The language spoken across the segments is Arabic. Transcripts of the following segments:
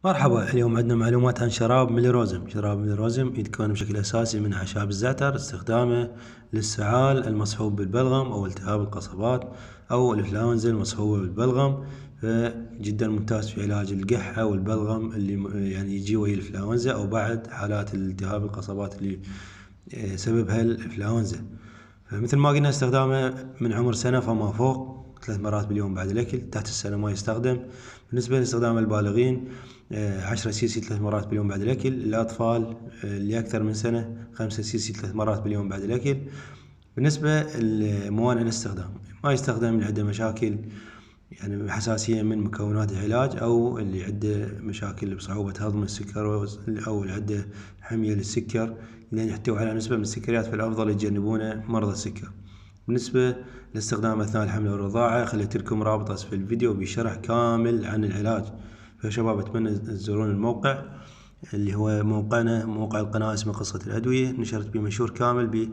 مرحبا، اليوم عندنا معلومات عن شراب ميليروزم. شراب ميليروزم يتكون بشكل أساسي من أعشاب الزعتر، استخدامه للسعال المصحوب بالبلغم أو التهاب القصبات أو الإنفلونزا المصحوبة بالبلغم، فجدا ممتاز في علاج القحة والبلغم اللي يعني يجي ويا الإنفلونزا أو بعد حالات التهاب القصبات اللي سببها الإنفلونزا. فمثل ما قلنا استخدامه من عمر سنة فما فوق، 3 مرات باليوم بعد الأكل. تحت السنة ما يستخدم. بالنسبة لاستخدام البالغين 10 سيسي 3 مرات باليوم بعد الأكل. الأطفال اللي أكثر من سنة 5 سيسي 3 مرات باليوم بعد الأكل. بالنسبة لموانع الاستخدام ما يستخدم اللي عنده مشاكل يعني حساسية من مكونات العلاج، أو اللي عنده مشاكل بصعوبة هضم السكر، أو اللي عنده حمية للسكر لأن يحتوي على نسبة من السكريات، فالأفضل يتجنبونه مرضى السكر. بالنسبة لاستخدام أثناء الحمل والرضاعة خليت لكم رابط أسفل الفيديو بشرح كامل عن العلاج. فشباب أتمنى تزورون الموقع اللي هو موقعنا، موقع القناة اسمه قصة الأدوية، نشرت به منشور كامل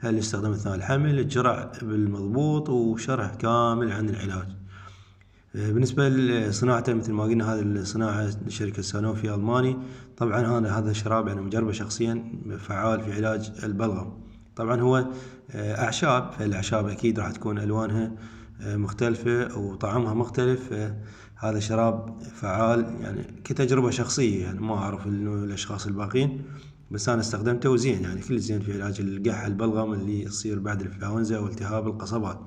بالاستخدام أثناء الحمل، الجرعة بالمضبوط وشرح كامل عن العلاج. بالنسبة لصناعته مثل ما قلنا هذه الصناعة لشركة سانوفي ألماني. طبعا أنا هذا الشراب يعني مجربه شخصيا، فعال في علاج البلغم. طبعا هو أعشاب، فالأعشاب أكيد راح تكون ألوانها مختلفة وطعمها مختلف. هذا شراب فعال يعني كتجربة شخصية، يعني ما أعرف إنه الأشخاص الباقين، بس أنا استخدمته وزين يعني كل زين في علاج القحة البلغم اللي يصير بعد الإنفلونزا والتهاب القصبات.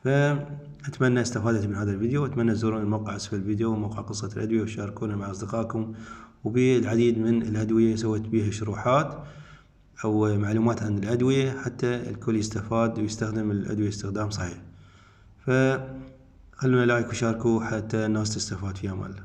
فأتمنى استفادت من هذا الفيديو، وأتمنى تزورون الموقع أسفل الفيديو موقع قصة الأدوية وشاركونا مع أصدقائكم. وبالعديد من الأدوية سويت بها شروحات أو معلومات عن الأدوية حتى الكل يستفاد ويستخدم الأدوية استخدام صحيح. فخلونا لايك وشاركوا حتى الناس تستفاد، في أمان الله.